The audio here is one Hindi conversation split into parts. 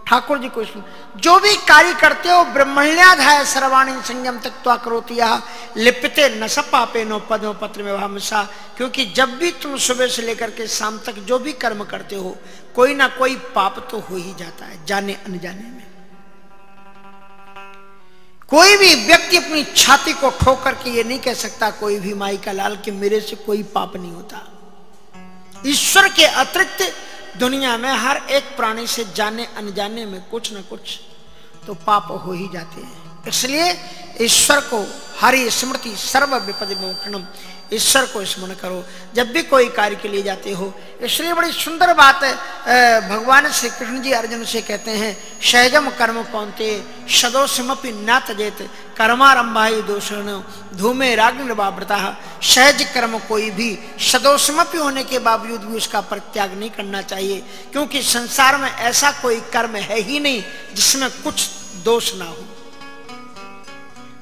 ठाकुर जी को जो भी कार्य करते हो ब्रह्मण्याधाय सर्वाणी संयम तत्वा करोति यह लिप्यते न स पापे नो पदो पत्र में भामसा। क्योंकि जब भी तुम सुबह से लेकर के शाम तक जो भी कर्म करते हो कोई ना कोई पाप तो हो ही जाता है जाने अनजाने में। कोई भी व्यक्ति अपनी छाती को ठोक करके ये नहीं कह सकता कोई भी माई का लाल कि मेरे से कोई पाप नहीं होता। ईश्वर के अतिरिक्त दुनिया में हर एक प्राणी से जाने अनजाने में कुछ न कुछ तो पाप हो ही जाते हैं। इसलिए ईश्वर को हरि स्मृति सर्व विपद मोक्षणम, ईश्वर को स्मरण करो जब भी कोई कार्य के लिए जाते हो। इसलिए बड़ी सुंदर बात है भगवान श्री कृष्ण जी अर्जुन से कहते हैं सहजम कर्म कौन्ते सदोषमपि न त्यजेत कर्मारंभाय दोषण धूमे राग्निर्वावृता। सहज कर्म कोई भी सदोषमपि होने के बावजूद भी उसका परित्याग नहीं करना चाहिए, क्योंकि संसार में ऐसा कोई कर्म है ही नहीं जिसमें कुछ दोष ना हो।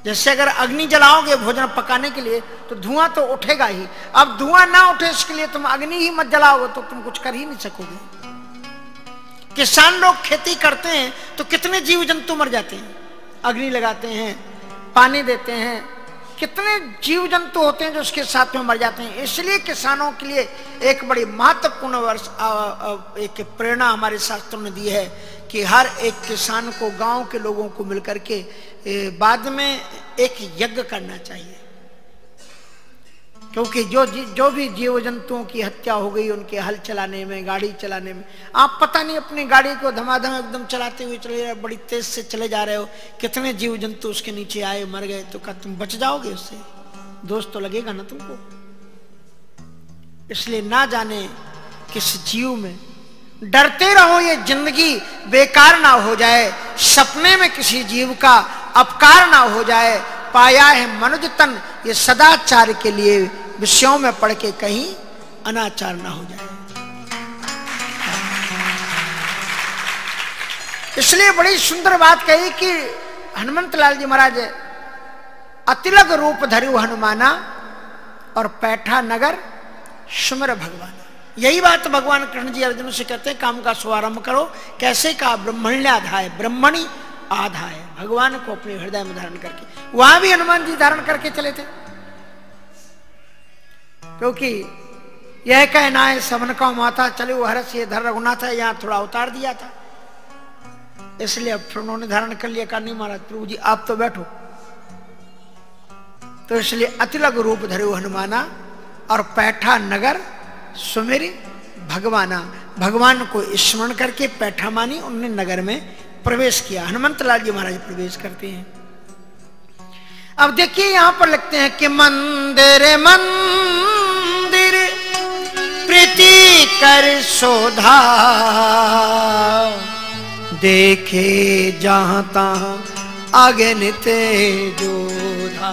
जैसे अगर अग्नि जलाओगे भोजन पकाने के लिए तो धुआं तो उठेगा ही, अब धुआं ना उठे इसके लिए तुम अग्नि ही मत जलाओगे तो तुम कुछ कर ही नहीं सकोगे। किसान लोग खेती करते हैं तो कितने जीव जंतु मर जाते हैं, अग्नि लगाते हैं पानी देते हैं, कितने जीव जंतु होते हैं जो उसके साथ में मर जाते हैं। इसलिए किसानों के लिए एक बड़ी महत्वपूर्ण एक प्रेरणा हमारे शास्त्रों ने दी है कि हर एक किसान को गांव के लोगों को मिलकर के बाद में एक यज्ञ करना चाहिए, क्योंकि जो भी जीव जंतुओं की हत्या हो गई उनके हल चलाने में गाड़ी चलाने में, आप पता नहीं अपनी गाड़ी को धमाधम एकदम चलाते हुए चले रहे, बड़ी तेज से चले जा रहे हो, कितने जीव जंतु उसके नीचे आए मर गए, तो क्या तुम बच जाओगे उससे? दोष तो लगेगा ना तुमको। इसलिए ना जाने किस जीव में डरते रहो, ये जिंदगी बेकार ना हो जाए, सपने में किसी जीव का अपकार ना हो जाए। पाया है मनुज तन ये सदाचार के लिए विषयों में पढ़ के कहीं अनाचार ना हो जाए। इसलिए बड़ी सुंदर बात कही कि हनुमंत लाल जी महाराज अतिलग रूप धरु हनुमाना और पैठा नगर सुमिर भगवान। यही बात भगवान कृष्ण जी अर्जुन से कहते हैं काम का शुभारंभ करो। कैसे का? ब्रह्मण्याधाय, ब्रह्मणि आधाय, भगवान को अपने हृदय में धारण करके। वहां भी हनुमान जी धारण करके चले थे, क्योंकि यह कहना है सबन का माता चले वो हरस ये धर रघुनाथ है, यहां थोड़ा उतार दिया था, इसलिए अब फिर उन्होंने धारण कर लिया। कहा नहीं महाराज प्रभु जी आप तो बैठो। तो इसलिए अतिलग रूप धरे हनुमाना और पैठा नगर सुमेरी भगवाना, भगवान को स्मरण करके पैठा मानी उन्होंने नगर में प्रवेश किया। हनुमंत लाल जी महाराज प्रवेश करते हैं। अब देखिए यहां पर लिखते हैं कि मंदिर मंदिर प्रीति कर शोधा देखे जहां तहां आगे निते जोधा।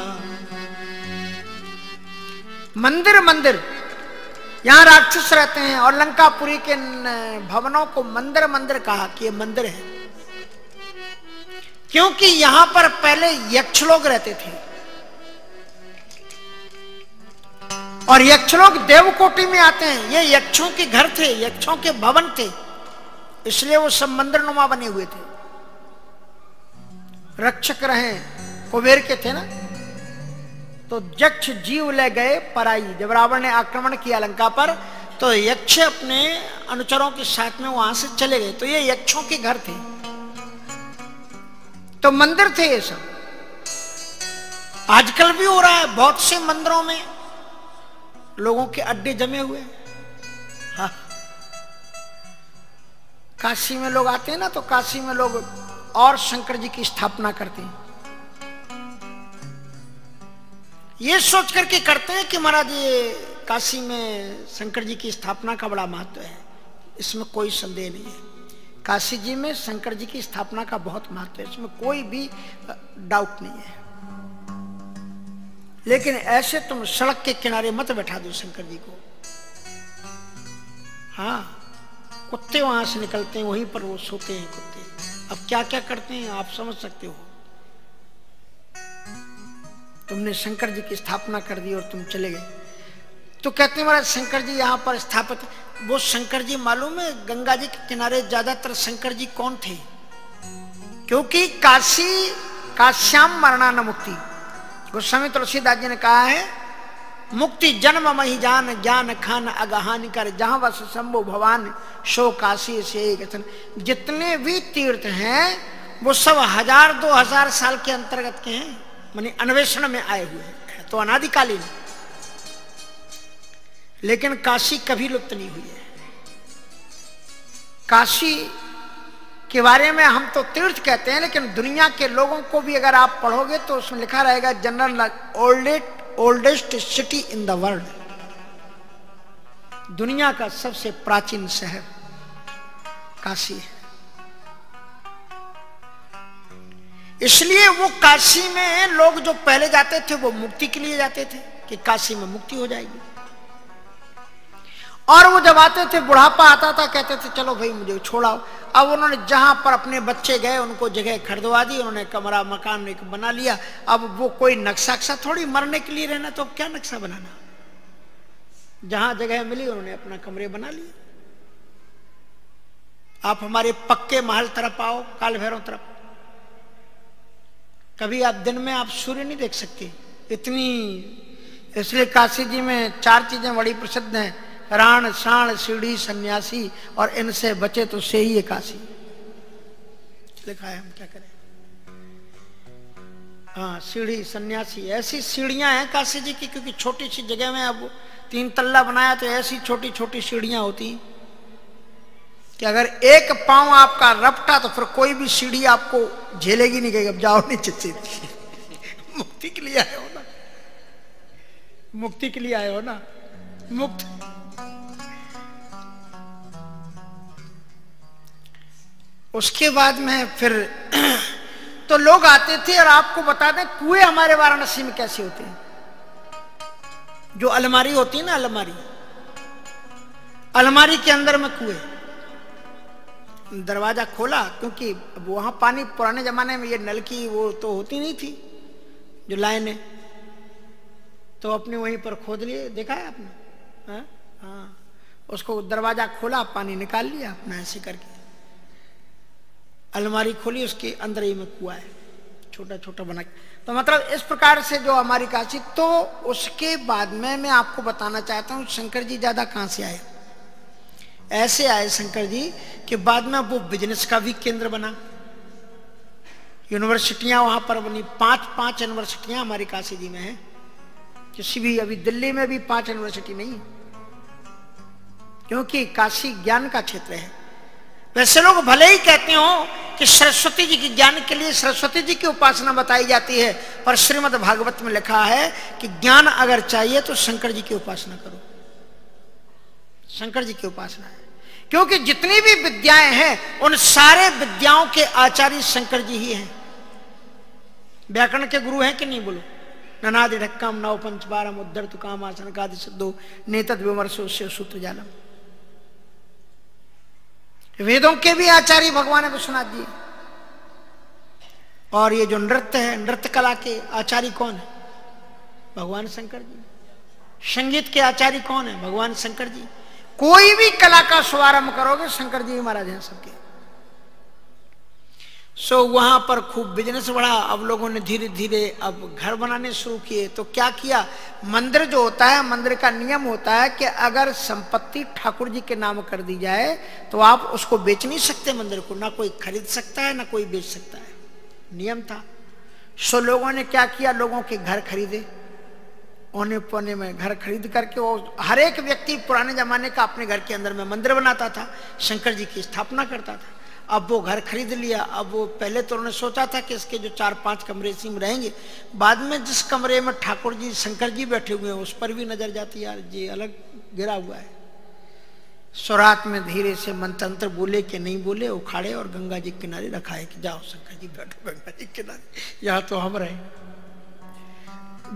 मंदिर मंदिर, यहां राक्षस रहते हैं और लंकापुरी के भवनों को मंदिर मंदिर कहा कि ये मंदिर है, क्योंकि यहां पर पहले यक्ष लोग रहते थे और यक्ष लोग देवकोटि में आते हैं। ये यक्षों के घर थे, यक्षों के भवन थे, इसलिए वो सब मंदिर नुमा बने हुए थे। रक्षक रहे कुबेर के थे ना, तो यक्ष जीव ले गए पराई। जब रावण ने आक्रमण किया लंका पर तो यक्ष अपने अनुचरों के साथ में वहां से चले गए, तो ये यक्षों के घर थे, तो मंदिर थे ये सब। आजकल भी हो रहा है, बहुत से मंदिरों में लोगों के अड्डे जमे हुए। हाँ, काशी में लोग आते हैं ना, तो काशी में लोग और शंकर जी की स्थापना करते हैं, ये सोच करके करते हैं कि महाराज ये काशी में शंकर जी की स्थापना का बड़ा महत्व है। इसमें कोई संदेह नहीं है, काशी जी में शंकर जी की स्थापना का बहुत महत्व है, इसमें कोई भी डाउट नहीं है। लेकिन ऐसे तुम सड़क के किनारे मत बैठा दो शंकर जी को। हाँ, कुत्ते वहां से निकलते हैं, वहीं पर वो सोते हैं कुत्ते। अब क्या क्या करते हैं आप समझ सकते हो। तुमने शंकर जी की स्थापना कर दी और तुम चले गए। तो कहते हैं महाराज शंकर जी यहाँ पर स्थापित, वो शंकर जी मालूम है गंगा जी के किनारे ज्यादातर शंकर जी कौन थे? क्योंकि काशी काश्याम मरना न मुक्ति। गोस्वामी तुलसीदास जी ने कहा है, मुक्ति जन्म मही जान ज्ञान खान अगहान कर, जहां वस शंभु भवान शो काशी से कथन। जितने भी तीर्थ हैं वो सब 1000-2000 साल के अंतर्गत के हैं, माने अन्वेषण में आए हुए हैं, तो अनादिकालीन। लेकिन काशी कभी लुप्त नहीं हुई है। काशी के बारे में हम तो तीर्थ कहते हैं, लेकिन दुनिया के लोगों को भी अगर आप पढ़ोगे तो उसमें लिखा रहेगा general oldest city in the world, दुनिया का सबसे प्राचीन शहर काशी है। इसलिए वो काशी में लोग जो पहले जाते थे वो मुक्ति के लिए जाते थे कि काशी में मुक्ति हो जाएगी, और वो जब आते थे बुढ़ापा आता था कहते थे चलो भाई मुझे छोड़ाओ। अब उन्होंने जहां पर अपने बच्चे गए उनको जगह खरीदवा दी, उन्होंने कमरा मकान एक बना लिया। अब वो कोई नक्शा थोड़ी मरने के लिए रहना, तो क्या नक्शा बनाना, जहां जगह मिली उन्होंने अपना कमरे बना लिए। आप हमारे पक्के महल तरफ आओ, काल भैरव तरफ, कभी आप दिन में आप सूर्य नहीं देख सकते इतनी। इसलिए काशी जी में 4 चीजें बड़ी प्रसिद्ध हैं, राण साण सीढ़ी सन्यासी, और इनसे बचे तो से ही काशी लिखा है। हम क्या करें, हाँ सीढ़ी सन्यासी, ऐसी सीढ़ियां हैं काशी जी की, क्योंकि छोटी सी जगह में अब 3 तल्ला बनाया तो ऐसी छोटी छोटी सीढ़ियां होती कि अगर एक पांव आपका रपटा तो फिर कोई भी सीढ़ी आपको झेलेगी नहीं, अब जाओ नीचे सीधी। मुक्ति के लिए आए हो ना, मुक्ति के लिए आए हो ना, मुक्त। उसके बाद में फिर तो लोग आते थे, और आपको बता दें कुएं हमारे वाराणसी में कैसे होते हैं। जो अलमारी होती है ना, अलमारी के अंदर में कुएं, दरवाजा खोला, क्योंकि वहां पानी पुराने जमाने में ये नल की वो तो होती नहीं थी जो लाइनें, तो अपने वहीं पर खोद लिए, देखा है आपने, हाँ, उसको दरवाजा खोला, पानी निकाल लिया अपना, ऐसे करके अलमारी खोली, उसके अंदर ही में कुआं है छोटा छोटा बना। तो मतलब इस प्रकार से जो हमारी काशी। तो उसके बाद में मैं आपको बताना चाहता हूं शंकर जी ज्यादा कहां से आए। ऐसे आए शंकर जी कि बाद में वो बिजनेस का भी केंद्र बना, यूनिवर्सिटियां वहां पर बनी, 5 यूनिवर्सिटियां हमारी काशी जी में हैं। किसी भी, अभी दिल्ली में भी 5 यूनिवर्सिटी नहीं है, क्योंकि काशी ज्ञान का क्षेत्र है। वैसे लोग भले ही कहते हो कि सरस्वती जी के ज्ञान के लिए सरस्वती जी की उपासना बताई जाती है, पर श्रीमद् भागवत में लिखा है कि ज्ञान अगर चाहिए तो शंकर जी की उपासना करो, शंकर जी की उपासना है। क्योंकि जितनी भी विद्याएं हैं उन सारे विद्याओं के आचार्य शंकर जी ही हैं। व्याकरण के गुरु हैं कि नहीं, बोलो। ननादि ढक्कम नव पंच बारम उद्धर तुकाम आसन का सिद्धो नेतद विमर्शो से सूत्र जालम। वेदों के भी आचार्य भगवान विश्वनाथ जी। और ये जो नृत्य है, नृत्य कला के आचार्य कौन है? भगवान शंकर जी। संगीत के आचार्य कौन है? भगवान शंकर जी। कोई भी कला का शुभारंभ करोगे शंकर जी महाराज हैं सबके। वहां पर खूब बिजनेस बढ़ा। अब लोगों ने धीरे धीरे अब घर बनाने शुरू किए। तो क्या किया, मंदिर जो होता है, मंदिर का नियम होता है कि अगर संपत्ति ठाकुर जी के नाम कर दी जाए तो आप उसको बेच नहीं सकते मंदिर को, ना कोई खरीद सकता है ना कोई बेच सकता है, नियम था। लोगों ने क्या किया, लोगों के घर खरीदे, औने पौने में घर खरीद करके वो हर एक व्यक्ति पुराने जमाने का अपने घर के अंदर में मंदिर बनाता था, शंकर जी की स्थापना करता था। अब वो घर खरीद लिया। अब वो पहले तो उन्होंने सोचा था कि इसके जो 4-5 कमरे इसी में रहेंगे, बाद में जिस कमरे में ठाकुर जी शंकर जी बैठे हुए हैं उस पर भी नजर जाती, यार ये अलग गिरा हुआ है। स्वरात में धीरे से मंत्र बोले कि नहीं बोले, उखाड़े और गंगा जी के किनारे रखा है कि जाओ शंकर जी बैठो गंगा जी के किनारे, यहाँ तो हम रहे।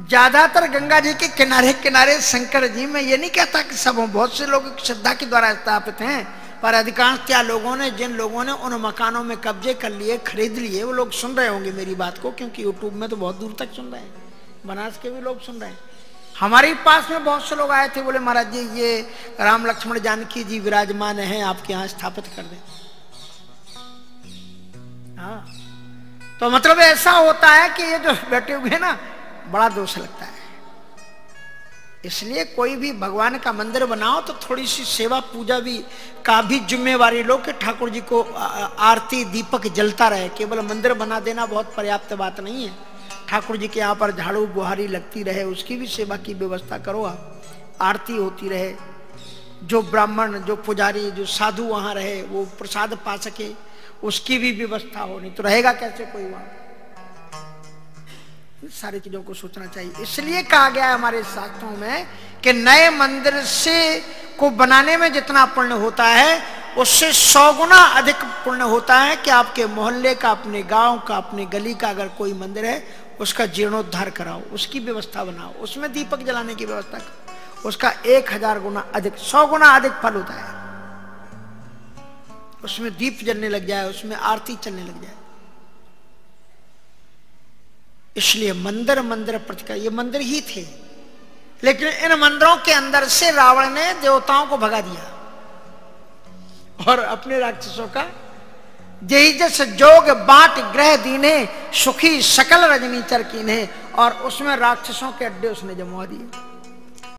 ज्यादातर गंगा जी के किनारे किनारे शंकर जी, मैं ये नहीं कहता कि सब, बहुत से लोग श्रद्धा के द्वारा स्थापित हैं, पर अधिकांशतः लोगों ने, जिन लोगों ने उन मकानों में कब्जे कर लिए, खरीद लिए, वो लोग सुन रहे होंगे मेरी बात को, क्योंकि यूट्यूब में तो बहुत दूर तक सुन रहे हैं, बनास के भी लोग सुन रहे हैं। हमारे पास में बहुत से लोग आए थे, बोले महाराज जी ये राम लक्ष्मण जानकी जी विराजमान हैं, आपके यहाँ स्थापित कर दें। हाँ, तो मतलब ऐसा होता है कि ये जो बैठे हुए हैं ना, बड़ा दोष लगता है। इसलिए कोई भी भगवान का मंदिर बनाओ तो थोड़ी सी सेवा पूजा भी का भी जिम्मेवारी लो कि ठाकुर जी को आरती दीपक जलता रहे। केवल मंदिर बना देना बहुत पर्याप्त बात नहीं है। ठाकुर जी के यहाँ पर झाड़ू बुहारी लगती रहे, उसकी भी सेवा की व्यवस्था करो आप, आरती होती रहे, जो ब्राह्मण जो पुजारी जो साधु वहां रहे वो प्रसाद पा सके, उसकी भी व्यवस्था हो। नहीं तो रहेगा कैसे कोई वहां? सारी चीजों को सोचना चाहिए। इसलिए कहा गया है हमारे शास्त्रों में कि नए मंदिर से को बनाने में जितना पुण्य होता है उससे 100 गुना अधिक पुण्य होता है कि आपके मोहल्ले का, अपने गांव का, अपने गली का अगर कोई मंदिर है उसका जीर्णोद्धार कराओ, उसकी व्यवस्था बनाओ, उसमें दीपक जलाने की व्यवस्था करो, उसका 1000 गुना अधिक, 100 गुना अधिक फल होता है। उसमें दीप जलने लग जाए, उसमें आरती चलने लग जाए। इसलिए मंदिर मंदिर प्रतिका, ये मंदिर ही थे, लेकिन इन मंदिरों के अंदर से रावण ने देवताओं को भगा दिया और अपने राक्षसों का जही जस जोग बाट ग्रह दीने सुखी सकल रजनी चरकीने, और उसमें राक्षसों के अड्डे उसने जमवा दिए।